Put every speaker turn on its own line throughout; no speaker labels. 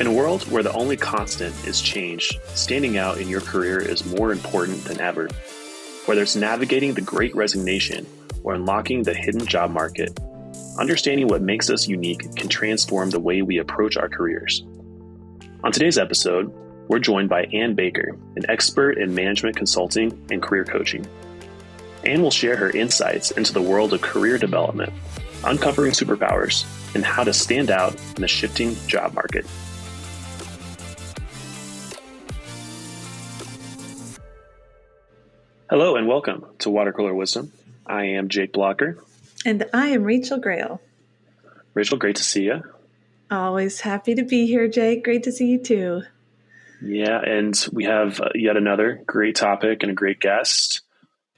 In a world where the only constant is change, standing out in your career is more important than ever. Whether it's navigating the great resignation or unlocking the hidden job market, understanding what makes us unique can transform the way we approach our careers. On today's episode, we're joined by Ann Baker, an expert in management consulting and career coaching. Ann will share her insights into the world of career development, uncovering superpowers, and how to stand out in the shifting job market. Hello and welcome to Water Cooler Wisdom. I am Jake Blocker.
And I am Rachel Grail.
Rachel, great to see you.
Always happy to be here, Jake. Great to see you too.
Yeah, and we have yet another great topic and a great guest.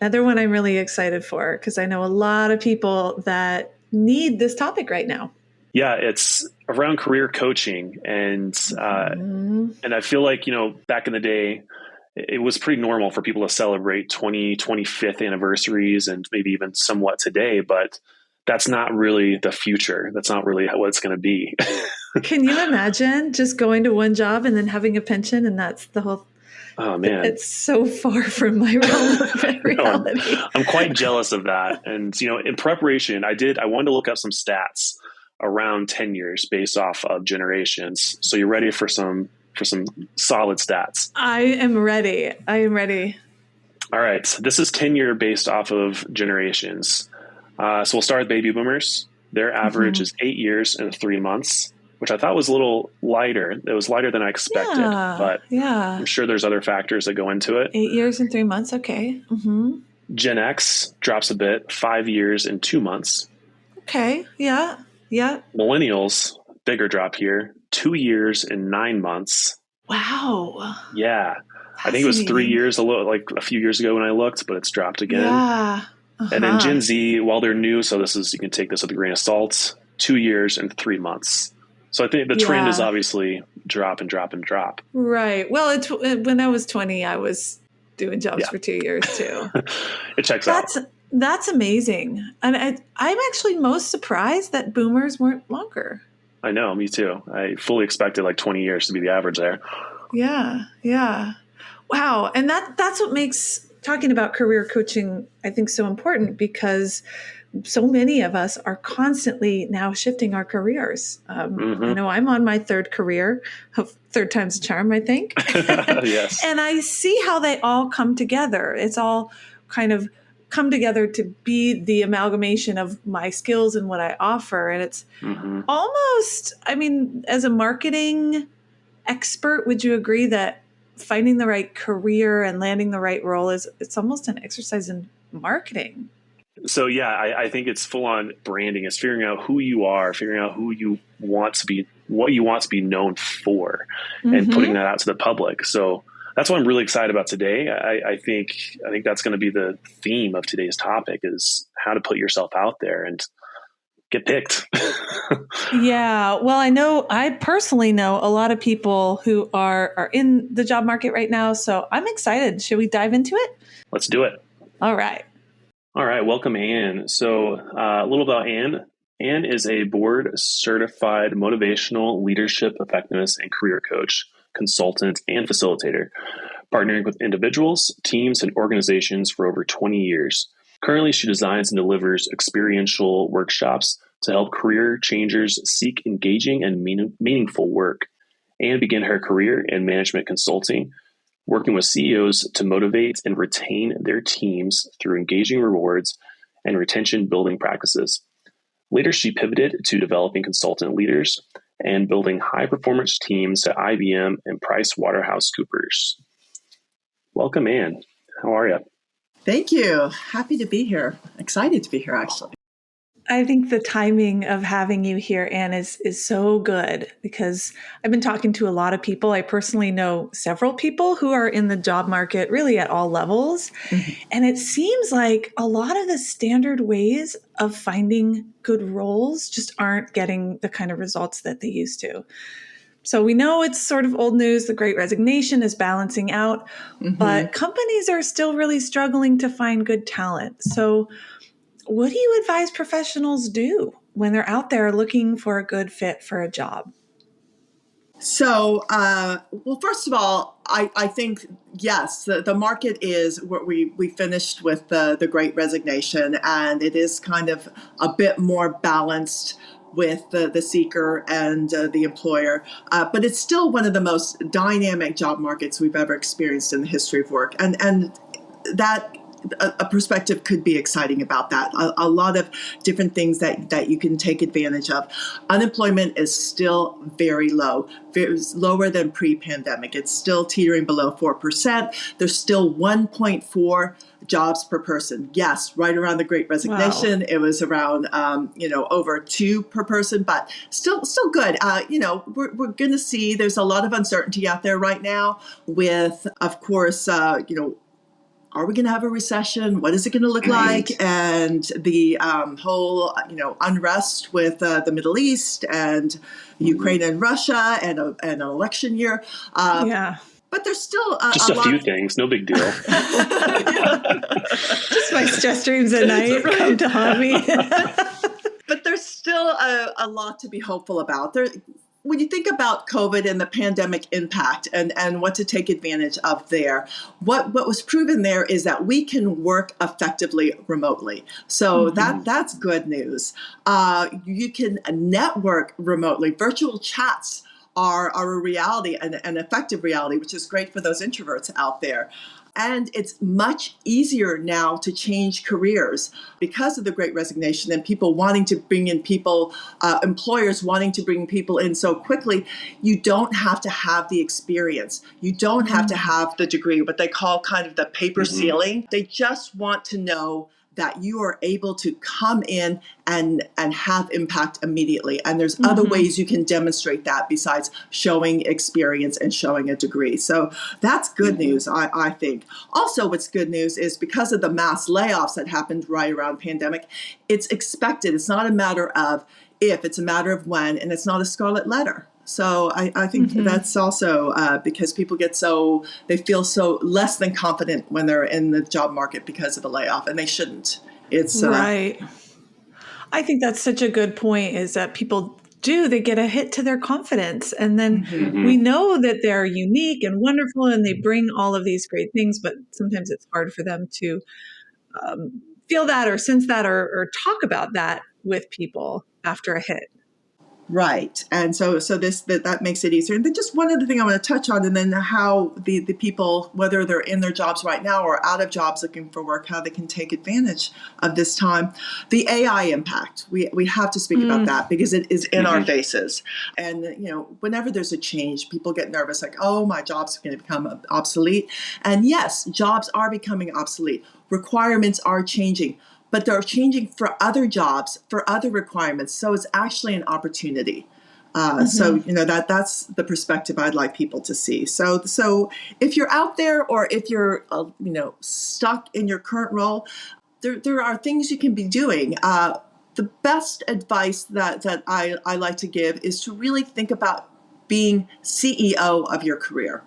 Another one I'm really excited for because I know a lot of people that need this topic right now.
Yeah, it's around career coaching. And I feel like, back in the day, it was pretty normal for people to celebrate 25th anniversaries and maybe even somewhat today, but that's not really the future. That's not really what it's going to be.
Can you imagine just going to one job and then having a pension and that's the whole...
Oh man,
it's so far from my realm of reality.
I'm quite jealous of that. And, in preparation, I wanted to look up some stats around tenures based off of generations. So you're ready for some solid stats.
I am ready.
All right. So this is tenure based off of generations. So we'll start with baby boomers. Their average is 8 years and 3 months, which I thought was a little lighter. It was lighter than I expected, but I'm sure there's other factors that go into it.
8 years and 3 months. Okay. Mm-hmm.
Gen X drops a bit, 5 years and 2 months.
Okay. Yeah.
Millennials, bigger drop here, 2 years and 9 months.
Wow.
Yeah. I think it was 3 years, like a few years ago when I looked, but it's dropped again.
Yeah.
And then Gen Z, while they're new, so you can take this with a grain of salt, 2 years and 3 months. So I think the trend is obviously drop and drop and drop.
Right. Well, when I was 20, I was doing jobs for 2 years too.
It checks out.
That's amazing. And I'm actually most surprised that boomers weren't longer.
I know, me too. I fully expected like 20 years to be the average there.
Yeah. Wow. And that's what makes talking about career coaching, I think, so important because so many of us are constantly now shifting our careers. I know I'm on my third career, third time's a charm, I think.
Yes.
And I see how they all come together. It's all kind of come together to be the amalgamation of my skills and what I offer. And it's almost, as a marketing expert, would you agree that finding the right career and landing the right role it's almost an exercise in marketing?
So yeah, I think it's full on branding. It's figuring out who you are, figuring out who you want to be, what you want to be known for, and putting that out to the public. So that's what I'm really excited about today. I think that's going to be the theme of today's topic is how to put yourself out there and get picked.
Yeah. Well, I personally know a lot of people who are in the job market right now. So I'm excited. Should we dive into it?
Let's do it.
All right.
Welcome, Ann. So a little about Ann. Ann is a board certified motivational leadership effectiveness and career coach, consultant, and facilitator, partnering with individuals, teams, and organizations for over 20 years. Currently, she designs and delivers experiential workshops to help career changers seek engaging and meaningful work, and begin her career in management consulting, working with CEOs to motivate and retain their teams through engaging rewards and retention building practices. Later, she pivoted to developing consultant leaders and building high-performance teams at IBM and PricewaterhouseCoopers. Welcome, Ann. How are you?
Thank you. Happy to be here. Excited to be here, actually.
I think the timing of having you here, Ann, is so good because I've been talking to a lot of people. I personally know several people who are in the job market really at all levels. And it seems like a lot of the standard ways of finding good roles just aren't getting the kind of results that they used to. So we know it's sort of old news. The Great Resignation is balancing out, but companies are still really struggling to find good talent. So what do you advise professionals do when they're out there looking for a good fit for a job?
Well, first of all, I think, yes, the market is what we finished with the Great Resignation, and it is kind of a bit more balanced with the seeker and the employer. But it's still one of the most dynamic job markets we've ever experienced in the history of work. And that a perspective could be exciting about that. A lot of different things that you can take advantage of. Unemployment is still very low, very lower than pre-pandemic. It's still teetering below 4%. There's still 1.4 jobs per person. Yes, right around the Great Resignation,
Wow.
it was around over 2 per person, but still good. We're going to see. There's a lot of uncertainty out there right now. With, of course, are we going to have a recession? What is it going to look
Right.
like? And the whole, unrest with the Middle East and Ukraine and Russia and an election year.
Yeah.
But there's still
Just
a
a few
lot.
things, no big deal.
Just my stress dreams at night come to haunt me.
But there's still a lot to be hopeful about. When you think about COVID and the pandemic impact and what to take advantage of there, what was proven there is that we can work effectively remotely. So that's good news. You can network remotely. Virtual chats are a reality, an effective reality, which is great for those introverts out there. And it's much easier now to change careers because of the Great Resignation and people wanting to bring in people, employers wanting to bring people in so quickly. You don't have to have the experience. You don't have to have the degree, what they call kind of the paper ceiling. They just want to know that you are able to come in and have impact immediately. And there's other ways you can demonstrate that besides showing experience and showing a degree. So that's good news, I think. Also, what's good news is because of the mass layoffs that happened right around pandemic, it's expected. It's not a matter of if, it's a matter of when, and it's not a scarlet letter. So I think that's also because people they feel so less than confident when they're in the job market because of a layoff, and they shouldn't. It's
Right. I think that's such a good point is that they get a hit to their confidence. And then we know that they're unique and wonderful and they bring all of these great things, but sometimes it's hard for them to feel that or sense that or talk about that with people after a hit.
Right. And so that makes it easier. And then just one other thing I want to touch on, and then how the people, whether they're in their jobs right now or out of jobs looking for work, how they can take advantage of this time. The AI impact. We have to speak about that because it is in our faces. And, whenever there's a change, people get nervous like, oh, my job's going to become obsolete. And yes, jobs are becoming obsolete. Requirements are changing. But they're changing for other jobs, for other requirements. So it's actually an opportunity. So that's the perspective I'd like people to see. So if you're out there, or if you're stuck in your current role, there are things you can be doing. The best advice that I like to give is to really think about being CEO of your career.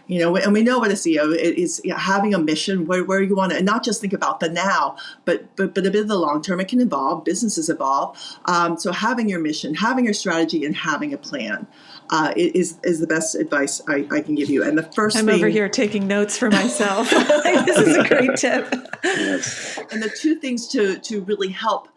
And we know what a CEO is, having a mission where you want to, and not just think about the now, but a bit of the long term. It can evolve, businesses evolve. So having your mission, having your strategy, and having a plan is the best advice I can give you. And the first
I'm
thing,
over here taking notes for myself. This is a great tip.
Yes.
And the two things to really help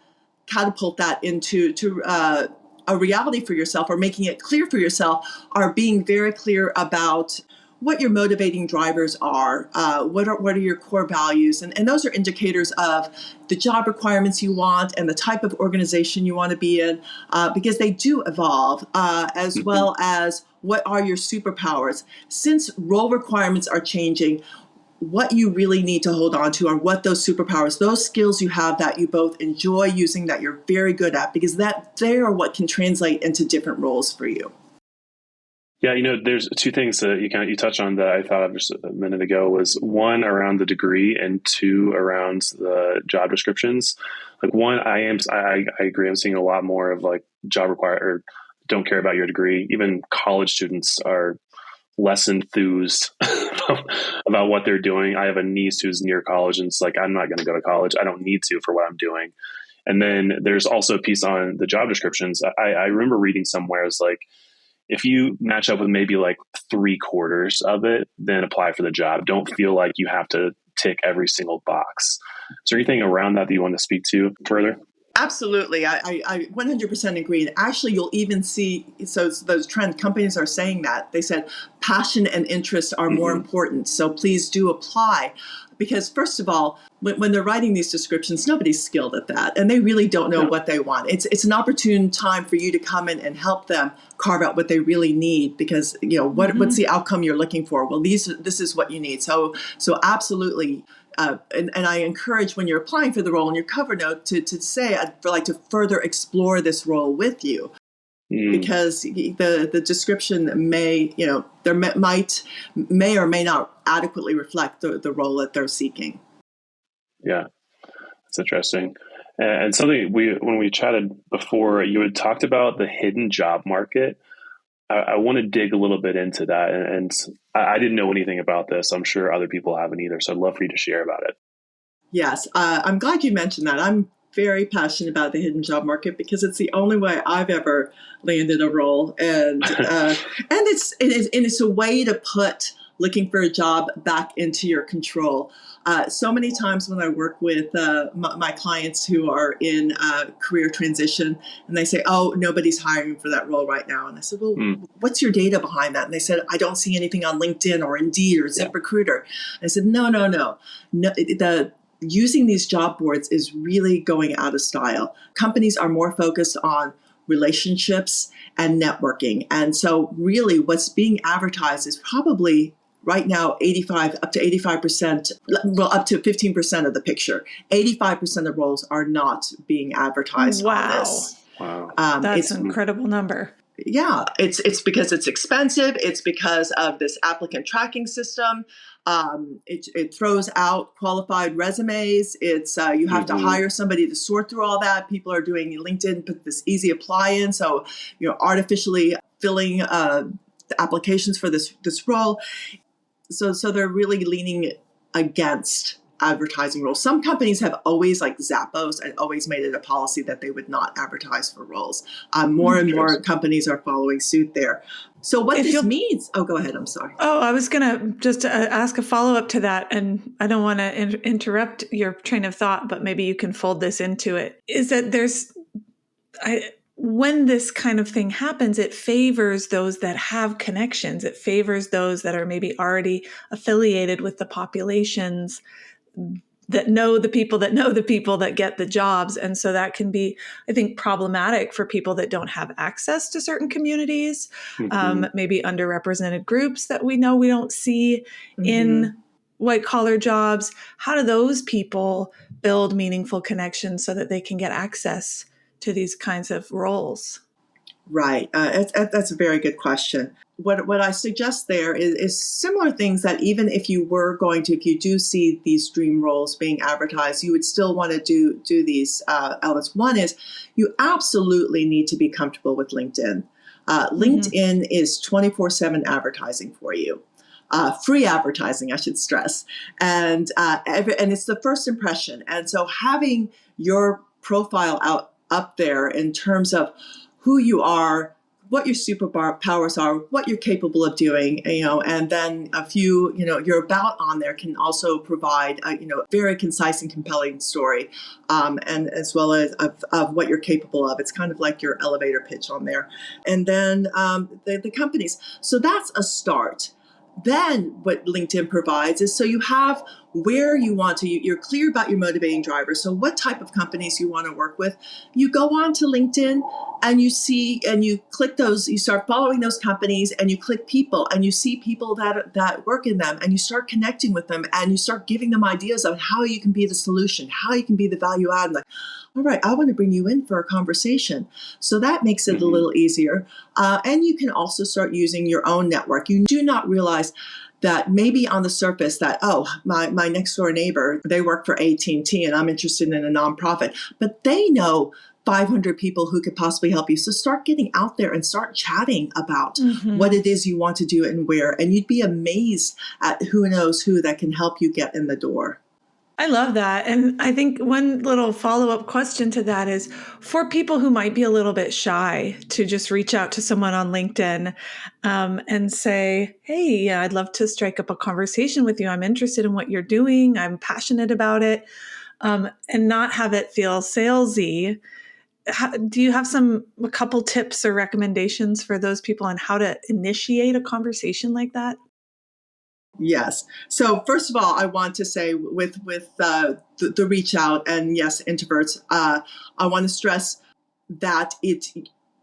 catapult that into a reality for yourself, or making it clear for yourself, are being very clear about what your motivating drivers are, what are your core values, and those are indicators of the job requirements you want and the type of organization you want to be in, because they do evolve, as well as what are your superpowers. Since role requirements are changing, what you really need to hold on to are what those superpowers, those skills you have that you both enjoy using, that you're very good at, because they are what can translate into different roles for you.
Yeah, there's two things that you touched on that I thought of just a minute ago. Was one around the degree, and two around the job descriptions. Like one, I agree. I'm seeing a lot more of like job require or don't care about your degree. Even college students are less enthused about what they're doing. I have a niece who's near college, and it's like, I'm not going to go to college. I don't need to for what I'm doing. And then there's also a piece on the job descriptions. I remember reading somewhere, it's like, if you match up with maybe like 3/4 of it, then apply for the job. Don't feel like you have to tick every single box. Is there anything around that you want to speak to further?
Absolutely. I 100% agree. And actually, you'll even see, so those trend companies are saying that. They said passion and interest are more important. So please do apply. Because first of all, when they're writing these descriptions, nobody's skilled at that. And they really don't know what they want. It's an opportune time for you to come in and help them carve out what they really need. Because, what's the outcome you're looking for? Well, this is what you need. So absolutely. And I encourage when you're applying for the role in your cover note to say, I'd like to further explore this role with you. Because the description may or may not adequately reflect the role that they're seeking.
Yeah, that's interesting. And something when we chatted before, you had talked about the hidden job market. I want to dig a little bit into that. And I didn't know anything about this. I'm sure other people haven't either. So I'd love for you to share about it.
Yes, I'm glad you mentioned that. I'm very passionate about the hidden job market because it's the only way I've ever landed a role. And it's a way to put looking for a job back into your control. So many times when I work with my clients who are in career transition and they say, oh, nobody's hiring for that role right now. And I said, well, what's your data behind that? And they said, I don't see anything on LinkedIn or Indeed or ZipRecruiter. And I said, no. Using these job boards is really going out of style. Companies are more focused on relationships and networking. And so really what's being advertised is probably right now, up to 85%, well, up to 15% of the picture. 85% of roles are not being advertised on this.
Wow. That's an incredible number.
Yeah, it's because it's expensive. It's because of this applicant tracking system. It throws out qualified resumes. It's you have to hire somebody to sort through all that. People are doing LinkedIn, put this easy apply in. So, artificially filling the applications for this role. So they're really leaning against advertising roles. Some companies have always, like Zappos, and always made it a policy that they would not advertise for roles. More and more companies are following suit there. So what this means, go ahead, I'm sorry.
Oh, I was going to just ask a follow-up to that, and I don't want to interrupt your train of thought, but maybe you can fold this into it, is that when this kind of thing happens, it favors those that have connections. It favors those that are maybe already affiliated with the populations that know the people that get the jobs. And so that can be, I think, problematic for people that don't have access to certain communities, maybe underrepresented groups that we know we don't see in white collar jobs. How do those people build meaningful connections so that they can get access to these kinds of roles?
Right. That's a very good question. What I suggest there is similar things that even if you do see these dream roles being advertised, you would still want to do these elements. One is you absolutely need to be comfortable with LinkedIn. LinkedIn is 24/7 advertising for you. Free advertising, I should stress. And it's the first impression. And so having your profile up there in terms of who you are, what your superpowers are, what you're capable of doing, and then a few, your about on there can also provide, a very concise and compelling story, and as well as of what you're capable of. It's kind of like your elevator pitch on there. And then the companies. So that's a start. Then what LinkedIn provides is so you have where you want to, you're clear about your motivating drivers. So what type of companies you want to work with. You go on to LinkedIn and you see, and you click those, you start following those companies and you click people and you see people that work in them and you start connecting with them and you start giving them ideas on how you can be the solution, how you can be the value add. Like, all right, I want to bring you in for a conversation. So that makes it a little easier. And you can also start using your own network. You do not realize that maybe on the surface that, my next door neighbor, they work for AT&T and I'm interested in a nonprofit, but they know 500 people who could possibly help you. So start getting out there and start chatting about what it is you want to do and where. And you'd be amazed at who knows who that can help you get in the door.
I love that. And I think one little follow-up question to that is for people who might be a little bit shy to just reach out to someone on LinkedIn and say, hey, yeah, I'd love to strike up a conversation with you. I'm interested in what you're doing. I'm passionate about it, and not have it feel salesy. Do you have a couple tips or recommendations for those people on how to initiate a conversation like that?
Yes. So first of all, I want to say with the reach out and yes, introverts, I want to stress that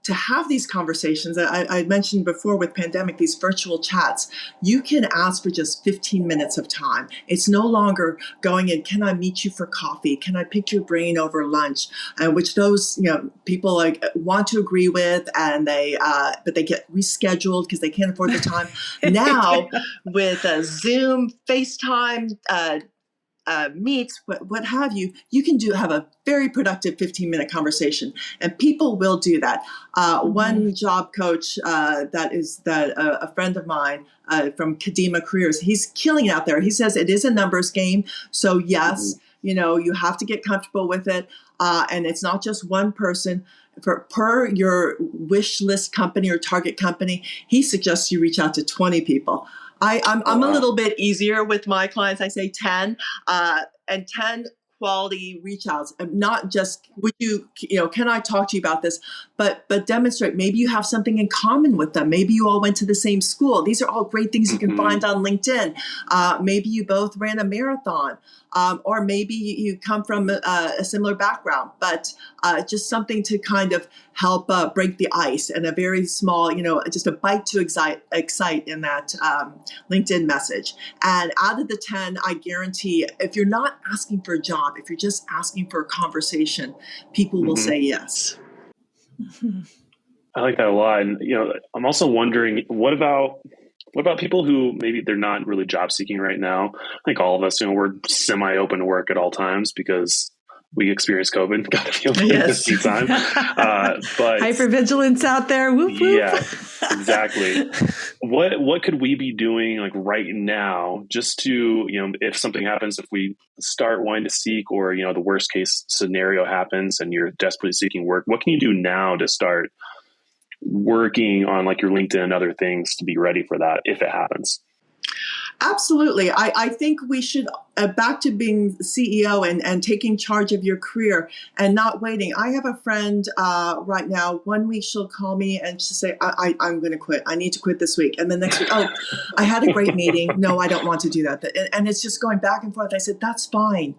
to have these conversations. I mentioned before with pandemic, these virtual chats, you can ask for just 15 minutes of time. It's no longer going in, can I meet you for coffee? Can I pick your brain over lunch? Which those people want to agree with, and but they get rescheduled because they can't afford the time. Now with Zoom, FaceTime, meets, what have you, you can have a very productive 15-minute conversation, and people will do that. One job coach a friend of mine from Kadima Careers, he's killing it out there. He says it is a numbers game. So yes, you have to get comfortable with it. And it's not just one person. Per your wish list company or target company, he suggests you reach out to 20 people. I'm a little bit easier with my clients. I say 10, and 10 quality reach outs. And not just would can I talk to you about this, but demonstrate maybe you have something in common with them. Maybe you all went to the same school. These are all great things you can find on LinkedIn. Maybe you both ran a marathon, or maybe you come from a similar background, but just something to kind of help break the ice, and a very small, just a bite to excite in that LinkedIn message. And out of the 10, I guarantee if you're not asking for a job, if you're just asking for a conversation, people will say yes.
I like that a lot. And, I'm also wondering, what about people who maybe they're not really job seeking right now? I think all of us, we're semi open to work at all times because we experienced COVID. Got to be open at the same time. But
hypervigilance out there. Whoop, whoop.
Yeah, exactly. What could we be doing like right now just to, if something happens, if we start wanting to seek, or, the worst case scenario happens and you're desperately seeking work, what can you do now to start working on like your LinkedIn and other things to be ready for that if it happens?
Absolutely. I think we should, back to being CEO and taking charge of your career and not waiting. I have a friend right now, 1 week she'll call me and she'll say, I'm going to quit. I need to quit this week. And the next week, I had a great meeting. No, I don't want to do that. And it's just going back and forth. I said, that's fine.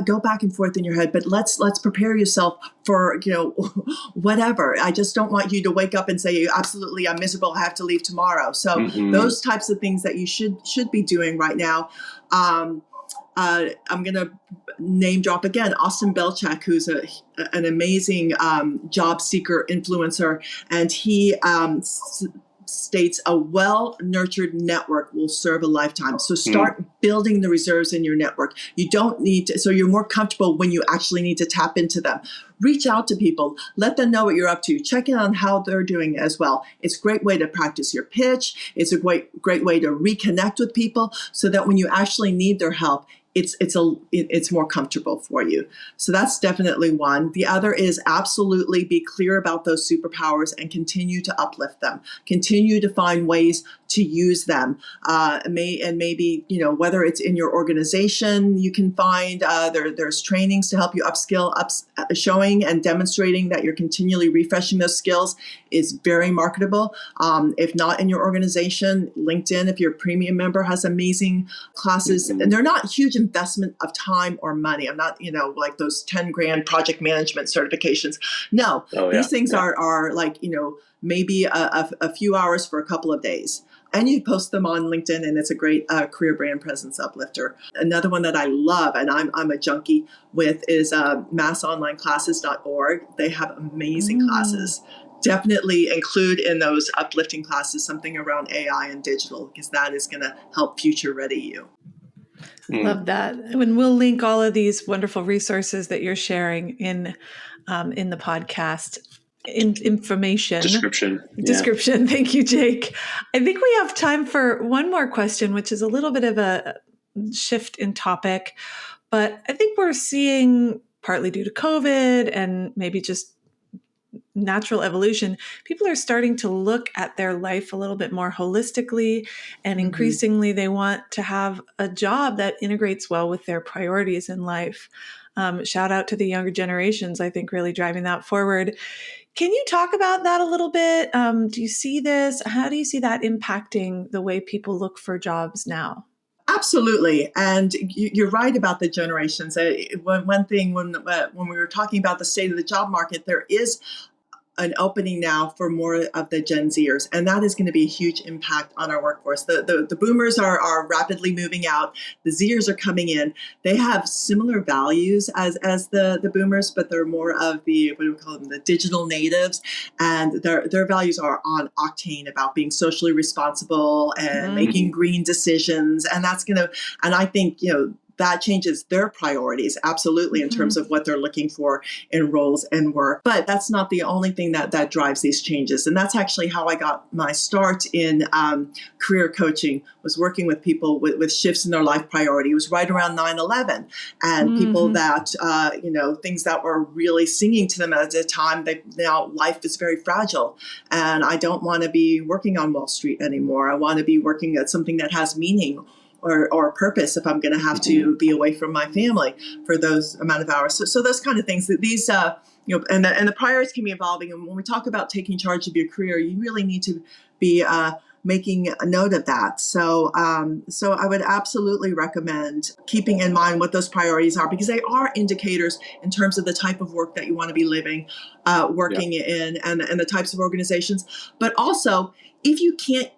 Go back and forth in your head, but let's prepare yourself for, whatever. I just don't want you to wake up and say, absolutely, I'm miserable. I have to leave tomorrow. So those types of things that you should be doing right now. I'm going to name drop again, Austin Belchak, who's an amazing job seeker influencer. And he states a well-nurtured network will serve a lifetime. So start building the reserves in your network. You don't need to, so you're more comfortable when you actually need to tap into them. Reach out to people, let them know what you're up to, check in on how they're doing as well. It's a great way to practice your pitch. It's a great way to reconnect with people so that when you actually need their help, it's more comfortable for you. So that's definitely one. The other is absolutely be clear about those superpowers and continue to uplift them. Continue to find ways to use them. Maybe, whether it's in your organization, you can find there's trainings to help you upskill, showing and demonstrating that you're continually refreshing those skills is very marketable. If not in your organization, LinkedIn, if you're a premium member, has amazing classes, and they're not huge investment of time or money. I'm not, like those 10 grand project management certifications. No, these things are like, maybe a few hours for a couple of days. And you post them on LinkedIn, and it's a great career brand presence uplifter. Another one that I love, and I'm a junkie with, is massonlineclasses.org. They have amazing classes. Definitely include in those uplifting classes something around AI and digital, because that is going to help future ready you.
Love that. And we'll link all of these wonderful resources that you're sharing in the podcast information description. Thank you, Jake. I think we have time for one more question, which is a little bit of a shift in topic, But I think we're seeing, partly due to COVID and maybe just natural evolution, people are starting to look at their life a little bit more holistically, and increasingly they want to have a job that integrates well with their priorities in life. Shout out to the younger generations, I think, really driving that forward. Can you talk about that a little bit? Do you see this? How do you see that impacting the way people look for jobs now?
Absolutely, and you're right about the generations. One thing when we were talking about the state of the job market, there is an opening now for more of the Gen Zers, and that is going to be a huge impact on our workforce. The boomers are rapidly moving out. The Zers are coming in. They have similar values as the boomers, but they're more of the, what do we call them, the digital natives, and their values are on octane about being socially responsible and making green decisions, and that's going to, and I think, that changes their priorities, absolutely, in terms of what they're looking for in roles and work. But that's not the only thing that drives these changes. And that's actually how I got my start in career coaching, was working with people with shifts in their life priority. It was right around 9/11. And people that, things that were really singing to them at the time, now life is very fragile. And I don't want to be working on Wall Street anymore. I want to be working at something that has meaning or purpose if I'm going to have to be away from my family for those amount of hours. So those kind of things that these, and the priorities can be evolving. And when we talk about taking charge of your career, you really need to be making a note of that. So I would absolutely recommend keeping in mind what those priorities are, because they are indicators in terms of the type of work that you want to be working in, and the types of organizations. But also, if you can't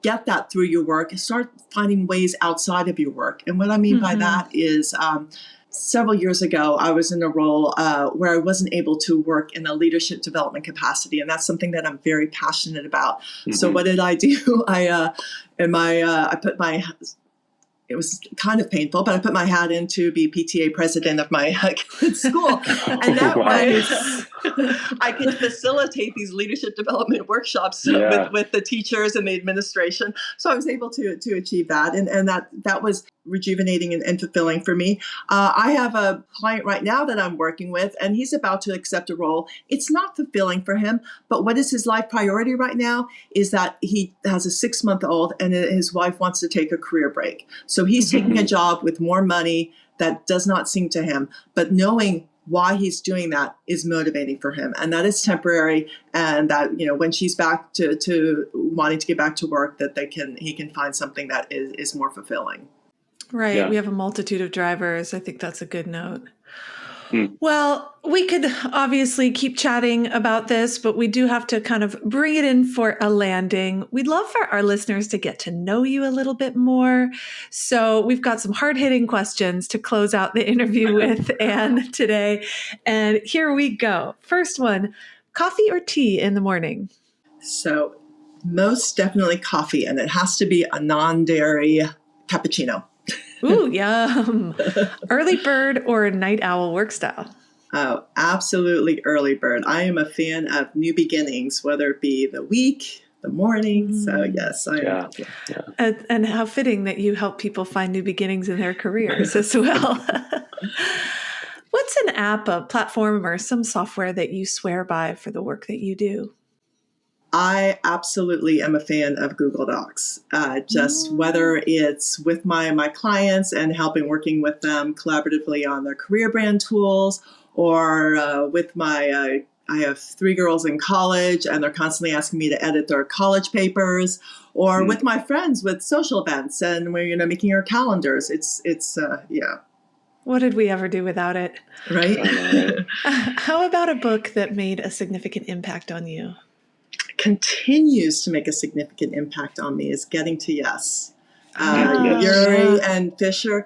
get that through your work, start finding ways outside of your work. And what I mean by that is several years ago, I was in a role where I wasn't able to work in a leadership development capacity. And that's something that I'm very passionate about. So what did I do? I put my, it was kind of painful, but I put my hat in to be PTA president of my kids' school. And that way I could facilitate these leadership development workshops with the teachers and the administration. So I was able to achieve that. And that was rejuvenating and fulfilling for me. I have a client right now that I'm working with, and he's about to accept a role. It's not fulfilling for him, but what is his life priority right now is that he has a 6-month-old and his wife wants to take a career break. So he's taking a job with more money that does not sing to him, but knowing why he's doing that is motivating for him. And that is temporary. And that, when she's back to wanting to get back to work, that he can find something that is more fulfilling.
Right. Yeah. We have a multitude of drivers. I think that's a good note. Well, we could obviously keep chatting about this, but we do have to kind of bring it in for a landing. We'd love for our listeners to get to know you a little bit more. So we've got some hard-hitting questions to close out the interview with Anne today. And here we go. First one, coffee or tea in the morning?
So most definitely coffee, and it has to be a non-dairy cappuccino.
Ooh, yum. Early bird or night owl work style?
Oh, absolutely early bird. I am a fan of new beginnings, whether it be the week, the morning. So yes, I am.
Yeah. And how fitting that you help people find new beginnings in their careers as well. What's an app, a platform, or some software that you swear by for the work that you do?
I absolutely am a fan of Google Docs, whether it's with my clients and working with them collaboratively on their career brand tools, or with I have 3 girls in college and they're constantly asking me to edit their college papers, or with my friends with social events and we're, making our calendars. It's
What did we ever do without it?
Right.
How about a book that made a significant impact on you?
Continues to make a significant impact on me is Getting to Yes. Yuri and Fisher.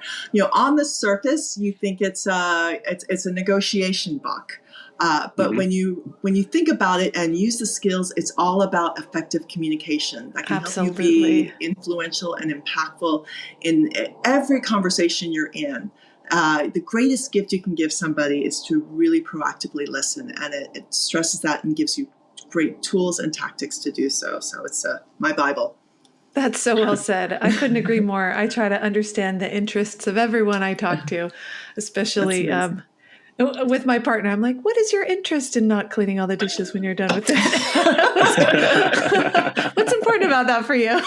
On the surface, you think it's a negotiation book, but when you think about it and use the skills, it's all about effective communication that can help you be influential and impactful in every conversation you're in. The greatest gift you can give somebody is to really proactively listen, and it stresses that and gives you great tools and tactics to do so. So it's my Bible.
That's so well said. I couldn't agree more. I try to understand the interests of everyone I talk to, especially with my partner. I'm like, what is your interest in not cleaning all the dishes when you're done with it? What's important about that for you?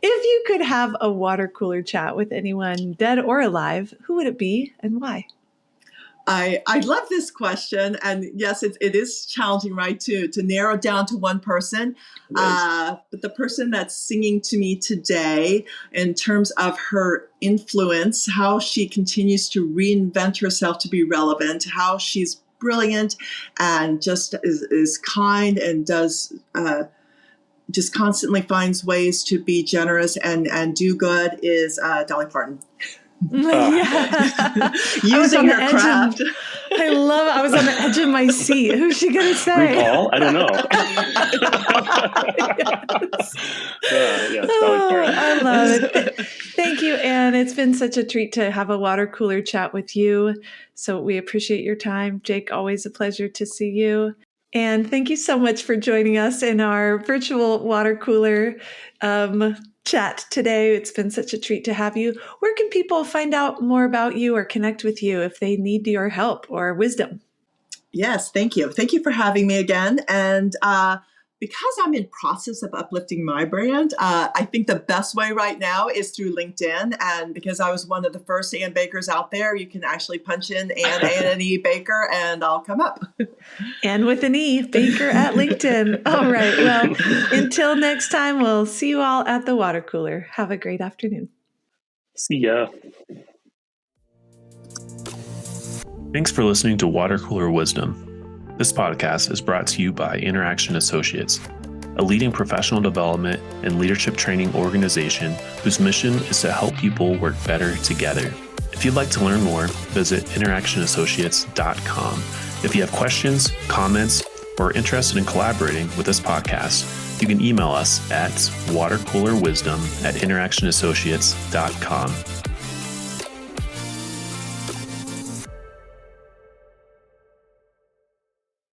If you could have a water cooler chat with anyone, dead or alive, who would it be and why?
I love this question, and yes, it is challenging, right, to narrow down to one person.
Right.
But the person that's singing to me today, in terms of her influence, how she continues to reinvent herself to be relevant, how she's brilliant, and just is kind and does just constantly finds ways to be generous and do good, is Dolly Parton.
Yeah.
Using her craft.
I love it. I was on the edge of my seat. Who's she going to say?
RuPaul? I don't know. Yes, Dolly Parton.
I love it. Thank you, Anne. It's been such a treat to have a water cooler chat with you. So we appreciate your time. Jake, always a pleasure to see you. And thank you so much for joining us in our virtual water cooler chat today. It's been such a treat to have you. Where can people find out more about you or connect with you if they need your help or wisdom?
Yes, thank you. Thank you for having me again. And because I'm in process of uplifting my brand, I think the best way right now is through LinkedIn. And because I was one of the first Ann Bakers out there, you can actually punch in Ann Baker, and I'll come up.
And with an E, Baker at LinkedIn. All right. Well, until next time, we'll see you all at the water cooler. Have a great afternoon.
See ya. Thanks for listening to Water Cooler Wisdom. This podcast is brought to you by Interaction Associates, a leading professional development and leadership training organization whose mission is to help people work better together. If you'd like to learn more, visit interactionassociates.com. If you have questions, comments, or are interested in collaborating with this podcast, you can email us at watercoolerwisdom@interactionassociates.com.